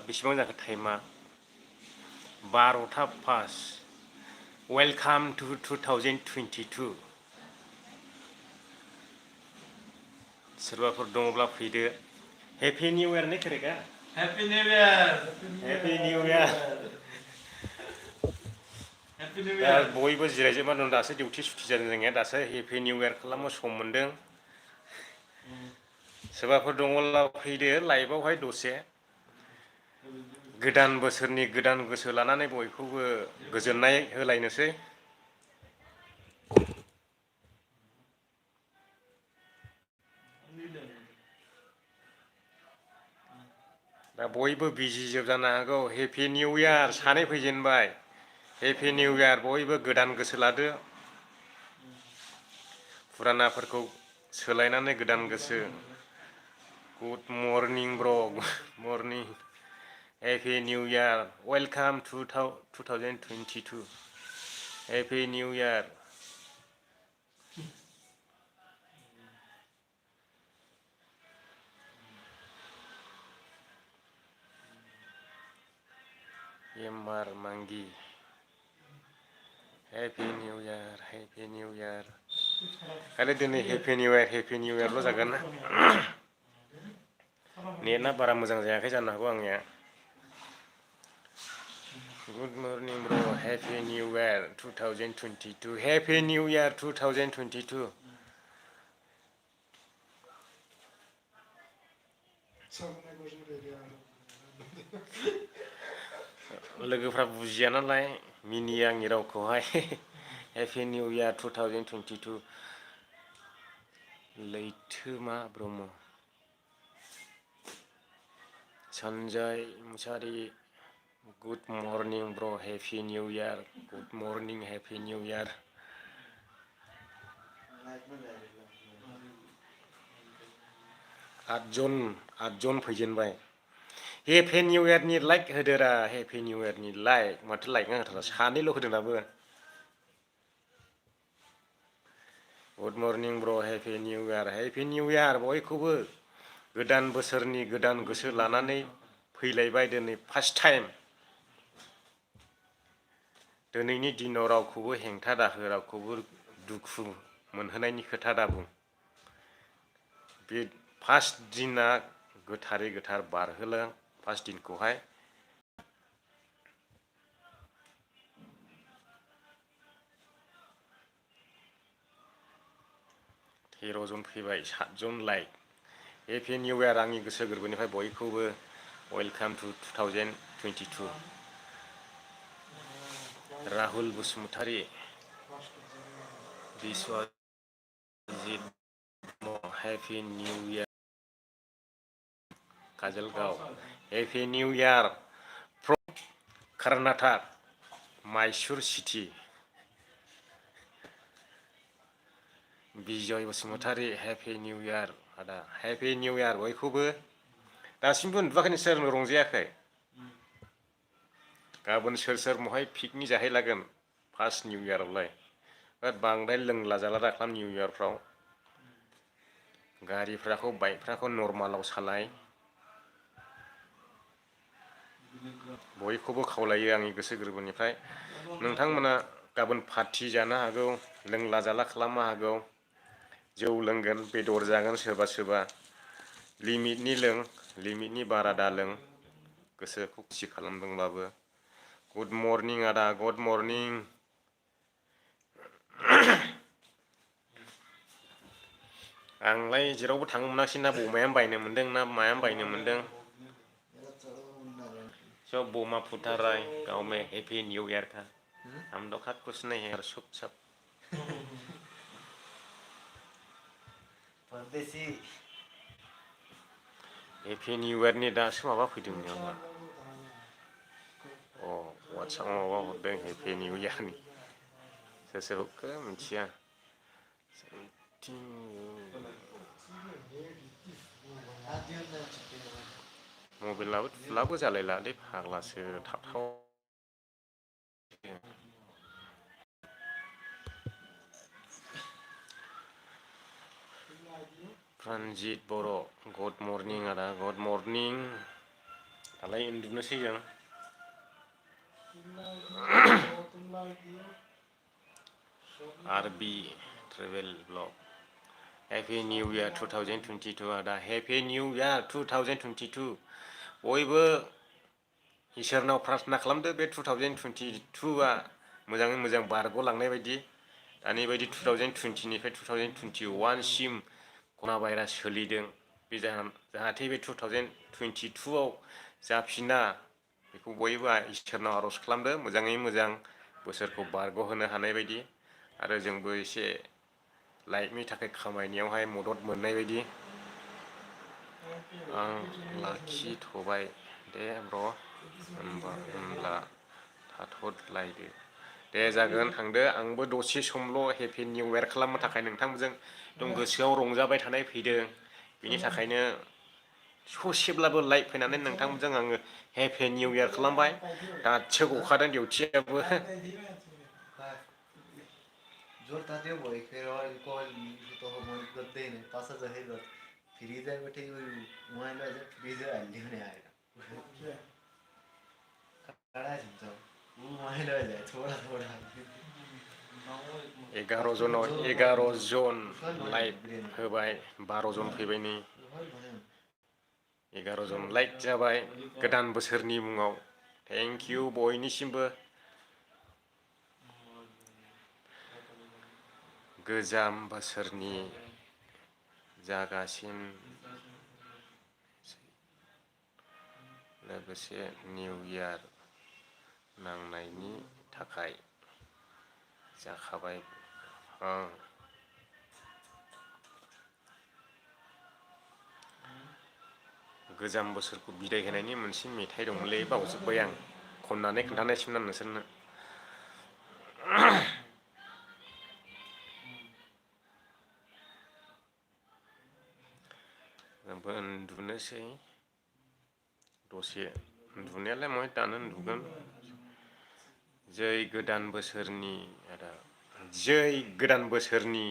बेसेबां जाखो टाइमा 12टा पास वेलकाम टु 2022 सोरबाफोर दङब्ला फैदो हेपि निउ इयार ने करेगा happy new year happy new year happy new दा इयार बयबो जिरायजोबना दं दासो डिउटि सुटि जादों जोंनिया दासो हेपि निउ इयार खालामनो सम मोन्दों सोरबाफोर दङब्ला फैदो लाइभआवहाय दसे गोदान बोसोरनि गोदान गोसो लानानै बयखौबो गोजोननाय होलायनोसै दा बयबो बिजि जोब जानो हागौ हेपि निउ इयार सानै फैजेनबाय हेपि निउ इयार बयबो गोदान गोसो लादो फुरानाफोरखौ सोलायनानै गोदान गोसो good morning bro good morning happy new year welcome to 2022 happy new year एमआर मांगी happy new year happy new year खालि दिनै हेपि निउ इयारल' जागोन नेटआ बारा मोजां जायाखै जानो हागौ आंनिया good morning bro happy new year 2022 happy new year 2022 लोगोफ्रा बुजिया नालाय मिनियो आंनि रावखौहाय हेपि निउ इयार 2022 लैथोमा ब्रह्म सन्जय मुसारि good morning bro happy new year good morning happy new year आठजन फैजेनबाय हेपि निउ इयारनि लाइक होदोरा हेपि निउ इयारनि लाइक माथो लाइक नांथारा सानैल' होदों दाबो good morning bro happy new year बयखौबो गोदान बोसोरनि गोदान गोसो लानानै फैलायबाय दिनै फार्स्ट टाइम दिनैनि दिनाव रावखौबो हेंथा दाहो रावखौबो दुखु मोनहोनायनि खोथा दाबुं बे फार्स्ट दिना गोथारै गोथार बारहोलां फार्स्ट दिनखौहाय तेर'जन फैबाय 7जन लाइक हेपि निउ इयार आंनि गोसो गोरबोनिफ्राय बयखौबो welcome to 2022 Rahul Basumatary Biswajit happy new year Kajalgaon happy new year from Karnataka Mysore city Bijoy Basumatary happy new year आदा हेपि निउ इयार बयखौबो दासिमबो उन्दुवाखै नोंसोर रंजायाखै गाबोन सोर सोर महाय पिकनिक जाहैलागोन फार्स्ट निउ इयारावलाय बांद्राय लोंला जाला दाखालाम निउ इयारफ्राव गारिफ्राखौ बाइकफ्राखौ नर्मालाव सालाय बयखौबो खावलायो आंनि गोसो गोरबोनिफ्राय नोंथांमोना गाबोन पार्टि जानो हागौ लोंला जाला खालामनो हागौ जौ लोंगोन बेदर जागोन सोरबा सोरबा लिमिटनि लों लिमिटनि बारा दा लों गोसोखौ खुसि खालामदोंब्लाबो गुड मर्निं आदा गुड मर्निं आंलाय जेरावबो थांनो मोनाखिसै ना बमायानो बायनो मोन्दों ना मायानो बायनो मोन्दों सब बोमा फुटा रहा है गाँव में हैप्पी न्यू ईयर का हम लोग का कुछ नहीं है और सब सब परदेसी हैप्पी न्यू ईयर नि दासो माबा फैदों नामा अ वाट्सएपआव माबा हरदों हैप्पी न्यू ईयर नि सोर सोर हरखो मिथिया मबाइलाबो थुलाबो जालायलालै फाग्लासो थाबथाव प्रानजित बर' गुड मर्निं आदा गुड मर्निं दालाय उन्दुनोसै जों RB travel blog happy new year 2022 आदा हेपि निउ इयार 2022 बयबो इसोरनाव प्रार्थना खालामदो बे 2022आ मोजाङै मोजां बारग'लांनाय बायदि दानि बायदि 2020 निफ्राय 2021 सिम कर'ना भाइरास सोलिदों बे जाहाथे बे 2022आव जाफिना बेखौ बयबो इसोरनाव आर'ज खालामदो मोजाङै मोजां बोसोरखौ बारग'होनो हानाय बायदि आरो जोंबो एसे लाइफनि थाखाय खामायनायावहाय मदद मोननाय बायदि आं लाखिथ'बाय दे ब्र' होनब्ला थाथ'लायदो दे जागोन थांदो आंबो दसे समल' हेपि निउ इयार खालामनो थाखाय नोंथांजों एकदम गोसोआव रंजाबाय थानाय फैदों बिनि थाखायनो ससेब्लाबो लाइभ फैनानै नोंथांजों आङो हेपि निउ इयार खालामबाय दासो गखादों डिउटियाबो एगार' जन लाइभ होबाय 12 जन फैबाय नै 11 जन लाइक जाबाय गोदान बोसोरनि मुङाव थेंक इउ बयनिसिमबो गोजाम बोसोरनि जागासिम लोगोसे निउ इयार नांनायनि थाखाय जाखाबाय गोजाम बोसोरखौ बिदाय होनायनि मोनसे मेथाइ दंमोनलै बावजोब्बाय आं खननानै खोन्थानायसिमोन आं नोंसोरनो जोंबो उन्दुनोसै दसे उन्दुनायालाय महाय दानो उन्दुगोन जै गोदान बोसोरनि आदा जै गोदान बोसोरनि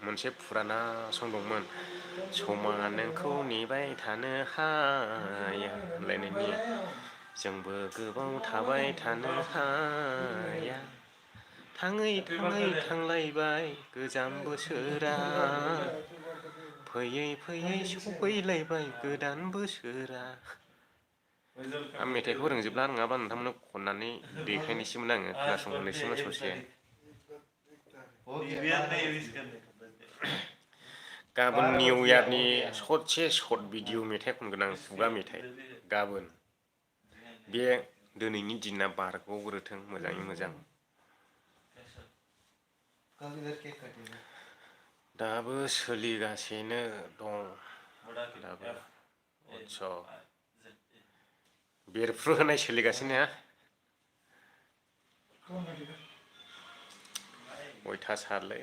मोनसे फुराना सं दंमोन समा नोंखौ नेबाय थानो हाया होनलायनायनि जोंबो गोबाव थाबाय थानो हाया थाङै थाङै थांलायबाय गोजाम बोसोरा फैयै फैयै सफैलायबाय गोदान बोसोरा आं मेथाइखौ रोंजोबला नङाबा नोंथांमोननो खननानै देखायनोसैमोन आङो खोनासंहोनोसैमोन ससे गाबोन निउ इयारनि ससे सर्ट भिडिअ मेथाइ खनगोन आं खुगा मेथाइ गाबोन बे दिनैनि दिना बारग'ग्रोथों मोजाङै मोजां दाबो सोलिगासिनो दं दाबो उत्सव बेरफ्रु होनाय सोलिगासिनो अयथासारलै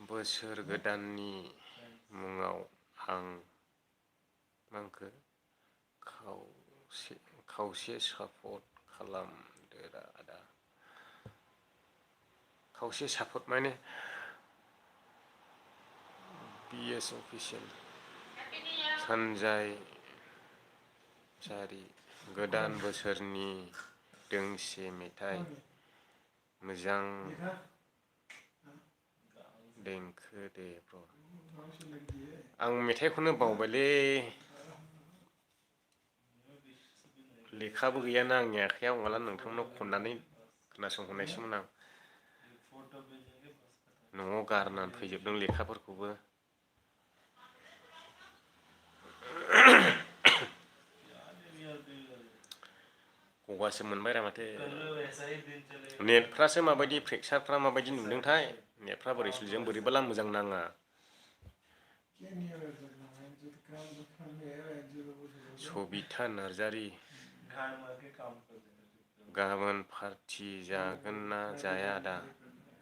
बोसोर गोदाननि मुङाव आं मांखो खावसे सापर्ट खालामदोरा आदा खावसे सापर्ट माने बिएस अफिसियेल सानजायारि गोदान बोसोरनि दोंसे मेथाइ मोजां देंखो दे ब्र आं मेथाइखौनो बावबायलै लेखाबो गैयाना आंनि आखायाव माला नोंथांनाव खननानै खोनासंहरनायसोमोन आं न'आव गारनानै फैजोबदों लेखाफोरखौबो गगासो मोनबायरा माथो नेटफ्रासो माबायदि फ्रेकचारफ्रा माबायदि नुदोंथाय नेटफ्रा बोरै सोलिदों बोरैबाला मोजां नाङा सबिता नार्जारि गाबोन पार्टि जागोन ना जाया दा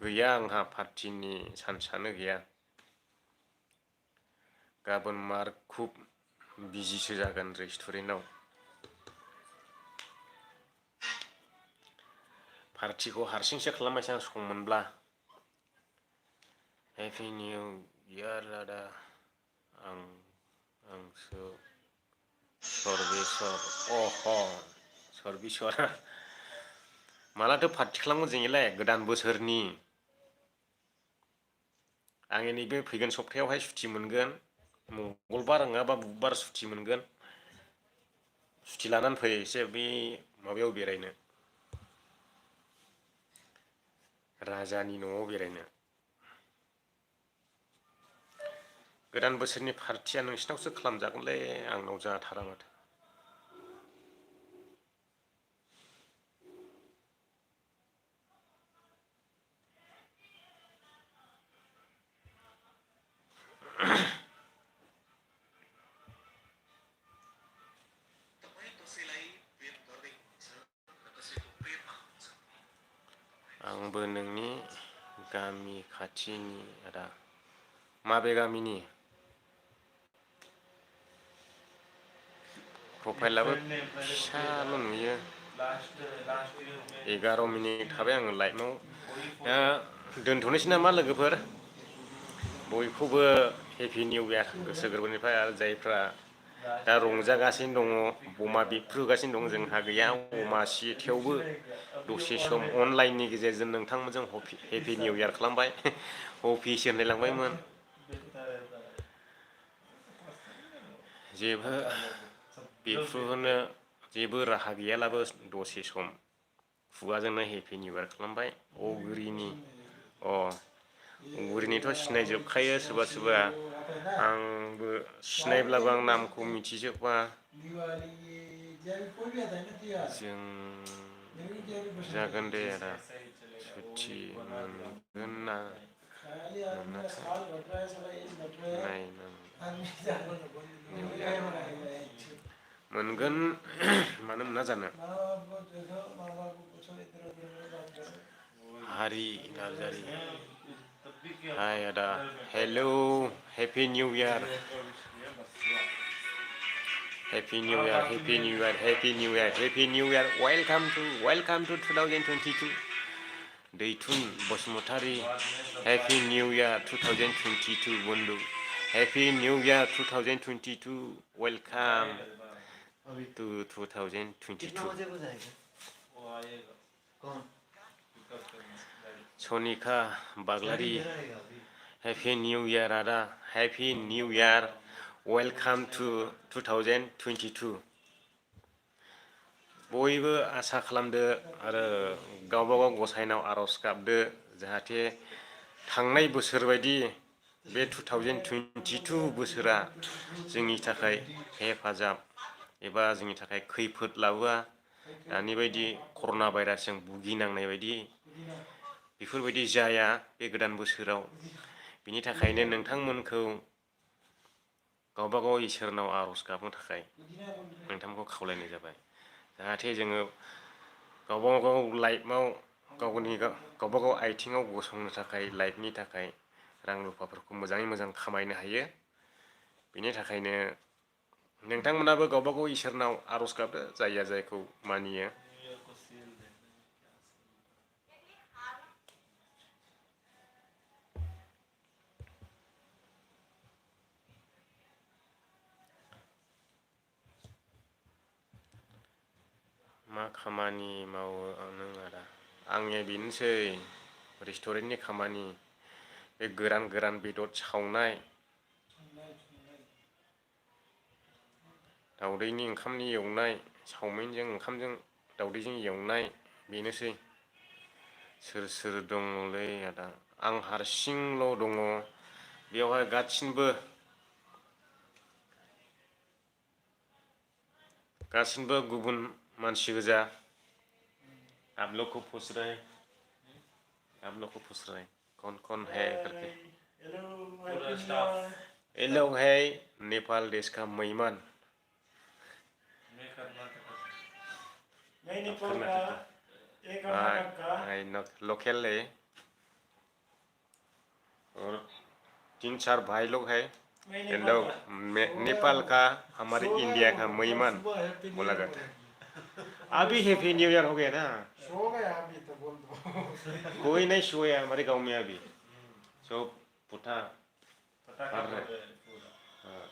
गैया आंहा पार्टिनि चान्सआनो गैया गाबोन मारखुब बिजिसो जागोन रेस्टुरेन्टाव पार्टिखौ हारसिंसो खालामबायसो आं सम मोनब्ला हेपि निउ इयार आदा आंसो सर्वेश्वर सर्वेश्वर मालाथो पार्टि खालामगोन जोंलाय गोदान बोसोरनि आङो नैबे फैगोन सप्तायावहाय सुटि मोनगोन मंगलबार नङाबा बुधबार सुटि मोनगोन सुटि लानानै फै एसे बे माबायाव बेरायनो राजानि न'आव बेरायनो गोदान बोसोरनि पार्टिया नोंसिनावसो खालामजागोनलै आंनाव जाथारा माथो आंबो नोंनि गामि खाथिनि आदा माबे गामिनि प्रफाइलाबो फिसाल' नुयो 11 मिनिट थाबाय आङो लाइभआव दा दोनथ'नोसै नामा लोगोफोर बयखौबो हेपि निउ इयार गोसो गोरबोनिफ्राय आरो जायफ्रा दा रंजागासिनो दङ बमा बेफ्रुगासिनो दं जोंहा गैया अमासि थेवबो दसे सम अनलाइननि गेजेरजों नोंथांमोनजों हेपि निउ इयार खालामबाय अफिस होनलायलांबायमोन जेबो बेफ्रुहोनो जेबो राहा गैयालाबो दसे सम खुगाजोंनो हेपि निउ इयार खालामबाय अगुरिनि अगुरिनिथ' सिनायजोबखायो सोरबा सोरबा आंबो सिनायब्लाबो आं नामखौ मिथिजोबा जों जागोन दे आदा सुटि मोनगोन ना मोनाथाय मोनगोन मानो मोना जानो हारि नार्जारि हाय आदा hello happy new year happy new year happy new year happy new year happy new year welcome to 2022 Daithun Basumatary happy new year 2022 Bandhu happy new year 2022 welcome to 2022 Sanika Baglary happy new year आदा happy new year welcome to 2022 बयबो आसा खालामदो आरो गावबागाव गसाइनाव आर'ज गाबदो जाहाथे थांनाय बोसोर बायदि बे 2022 बोसोरा जोंनि थाखाय हेफाजाब एबा जोंनि थाखाय खैफोद लाबोआ दानि बायदि कर'ना भाइरासजों भुगिनांनाय बायदि बेफोरबायदि जाया बे गोदान बोसोराव बिनि थाखायनो नोंथांमोनखौ गावबागाव इसोरनाव आर'ज गाबनो थाखाय नोंथांमोनखौ खावलायनाय जाबाय जाहाथे जोङो गावबागाव लाइफआव गावबागाव आथिङाव गसंनो थाखाय लाइफनि थाखाय रां रुफाफोरखौ मोजाङै मोजां खामायनो हायो बिनि थाखायनो नोंथांमोनाबो गावबागाव इसोरनाव आर'ज गाबदो जायहा जायखौ मानियो मा खामानि मावो नों आदा आंनिया बेनोसै रेस्टुरेन्टनि खामानि बे गोरान गोरान बेदर सावनाय दाउदैनि ओंखामनि एवनाय चावमिनजों ओंखामजों दाउदैजों एवनाय बेनोसै सोर सोर दङलै आदा आं हारसिंल' दङ बेयावहाय गासिनबो गुबुन मानसि गोजा आप लोग को पूछ रहे कौन कौन है करके ये लोग है नेपाल देश का मेहमान लोकल है और 3-4 भाई लोग है ये लोग नेपाल का हमारे इंडिया का मेहमान बोला जाता है अभी हैप्पी न्यू ईयर हो गया ना सो गया अभी तो बोल दो कोई नहीं सोया हमारे गांव में अभी सब पुटा पटाखा फट रहे फोड़ रहे हैं पूरा। हाँ।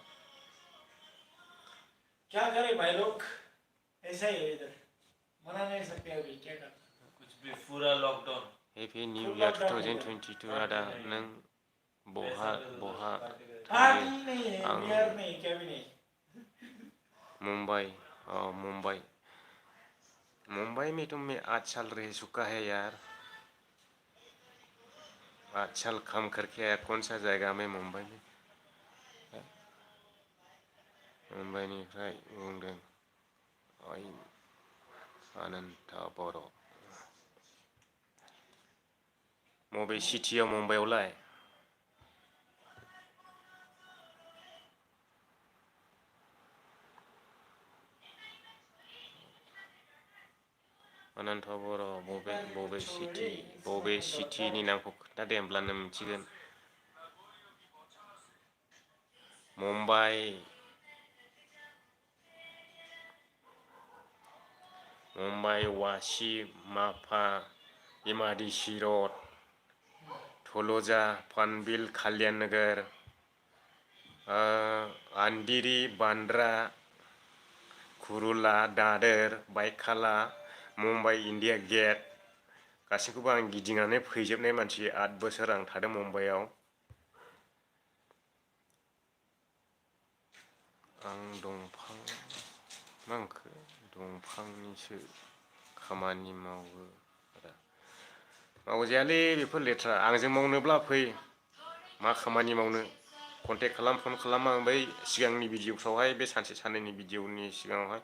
क्या करें भाई लोग ऐसा ही है इधर मना नहीं सकते अभी क्या कर कुछ भी पूरा लॉकडाउन। हैप्पी न्यू ईयर 2022 आदा नों बहा बहा पार्टी नहीं है आं बियर नहीं क्या भी नहीं मुंबई मुंबई मुंबई में तो मैं 8 साल रह चुका है यार 8 साल काम करके आया कौन सा जगह में मुंबई में मुंबई निफ्राय बुंदों ओइ अनन्त बर' मबे सिटियाव मुंबईआवलाय अनन्त बर' बबे सिटिनि नामखौ खोन्थादे होमब्लानो मिथिगोन मुंबई मुंबई वाशी माफा इमादिसी रोड थलोजा पनबिल कल्याण नगर अंधेरी बांद्रा कुरुला दादर बायखाला मुंबई इंडिया गेट गासैखौबो आं गिदिंनानै फैजोबनाय मानसि 8 बोसोर आं थादों मुंबईआव आं दंफां मांखो दंफांनिसो खामानि मावो मावजायालै बेफोर लेथ्रा आंजों मावनोब्ला फै मा खामानि मावनो कन्टेक्ट खालाम फन खालाम आं बै सिगांनि भिडिअफ्रावहाय बे सानसे साननैनि भिडिअनि सिगाङावहाय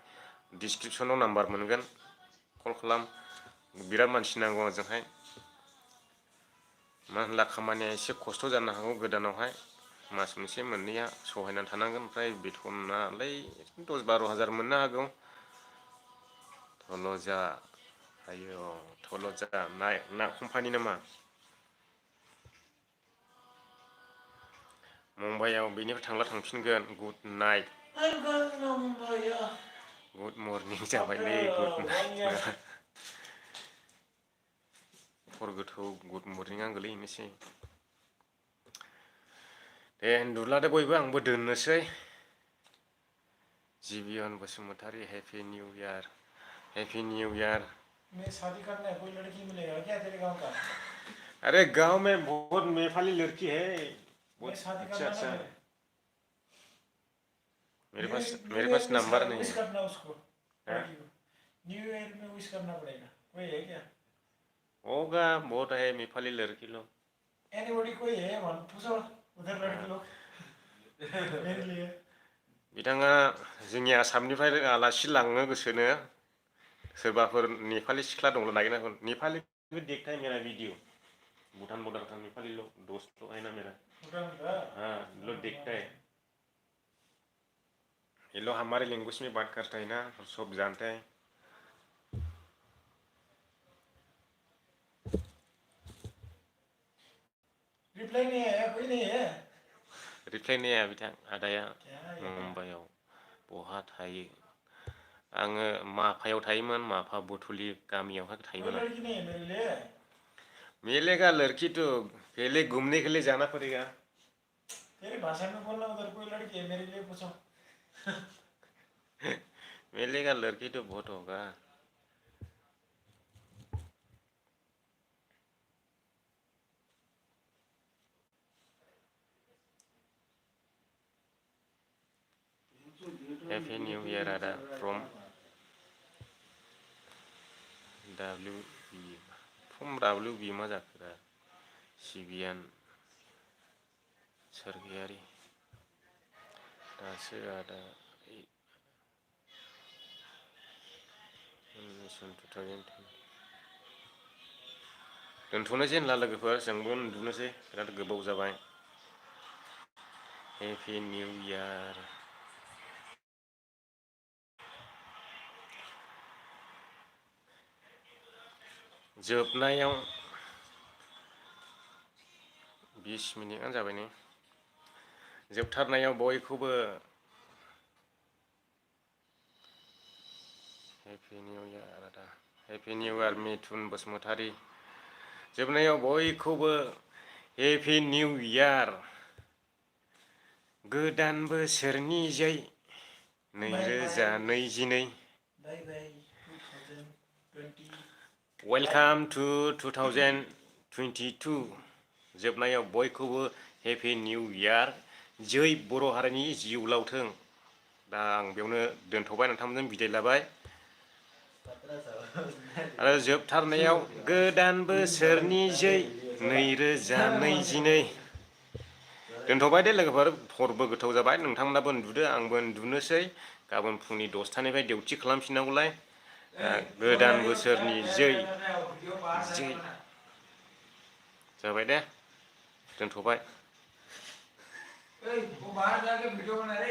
डिसक्रिपसनाव नाम्बार मोनगोन कल खालाम बिराद मानसि नांगौ आंजोंहाय मा होनला खामानिया एसे खस्थ' जानो हागौ गोदानावहाय मास मोनसे मोननैया सहायनानै थानांगोन ओमफ्राय बेथनालाय 10-12 हाजार मोननो हागौ थल'जा आयो थल'जा ना कम्पानि नामा मुंबईआव बेनिफ्राय थांला थांफिनगोन गुड नाइट गुड मर्निं जाबायलै गुड नाइट हर गोथौ गुड मर्निंआ गोलैनोसै दे उन्दुलादो बयबो आंबो दोननोसै Jibiyan Basumatary happy new year happy new year मैं शादी करना है कोई लड़की मिलेगा क्या तेरे गांव का अरे गांव में बहुत नेपाली लड़की है मैं शादी अच्छा करना अच्छा ना मेरे पास नंबर नहीं विश है करना उसको न्यू ईयर में विश करना पड़ेगा कोई है क्या होगा बहुत है नेपाली लड़की लोग एनीबॉडी कोई है वन पूछो उधर लड़की लोग मेरे लिए बिथाङा जोंनि आसामनिफ्राय आलासि लांनो गोसोनो सोरबाफोर नेपाली सिख्ला दंब्ला नागिरना नेपाली भी देखता है मेरा वीडियो भूटान बॉर्डर का नेपाली लोग दोस्त लोग है ना मेरा भूटान का हाँ लोग देखता है ये लोग हमारे लैंग्वेज में बात करता है ना सब जानते हैं रिप्लाई नहीं आया कोई नहीं है रिप्लाई नहीं आया बिथां आदाया मुंबईआव बहा थायो आङो माफायाव थायोमोन माफा बुथुलि गामियावहाय थायोमोन कोई लड़की नहीं है मेरे लिए मिलेगा लड़की तो पहले घूमने के लिए जाना पड़ेगा तेरी भाषा में बोलना उधर कोई लड़की है मेरे लिए पूछो मिलेगा लड़की तो बहुत होगा हैप्पी न्यू ईयर आदा फ्रॉम WB मा जाखोरा सिबियान सोरगियारि दासो आदा 2010 दोनथ'नोसै होनला लोगोफोर जोंबो उन्दुनोसै बिराद गोबाव जाबाय हैप्पी न्यू ईयर जोबनायाव 20 मिनिटआनो जाबाय ने जोबथारनायाव बयखौबो हेपि निउ इयार आदा happy new year Mithun Basumatary जोबनायाव बयखौबो हेपि निउ इयार गोदान बोसोरनि जै 2022 बाय बाय 2020 वेलकाम टु 2022 जोबनायाव बयखौबो हेपि निउ इयार जै बर' हारिनि जिउ लावथों दा आं बेयावनो दोनथ'बाय नोंथांमोनजों बिदाय लाबाय आरो जोबथारनायाव गोदान बोसोरनि जै 2022 दोनथ'बाय दे लोगोफोर हरबो गोथौ जाबाय नोंथांमोनाबो उन्दुदो आंबो उन्दुनोसै गाबोन फुंनि 10थानिफ्राय डिउटि खालामफिननांगौलाय गोदान बोसोरनि जै जाबाय दे दोनथ'बाय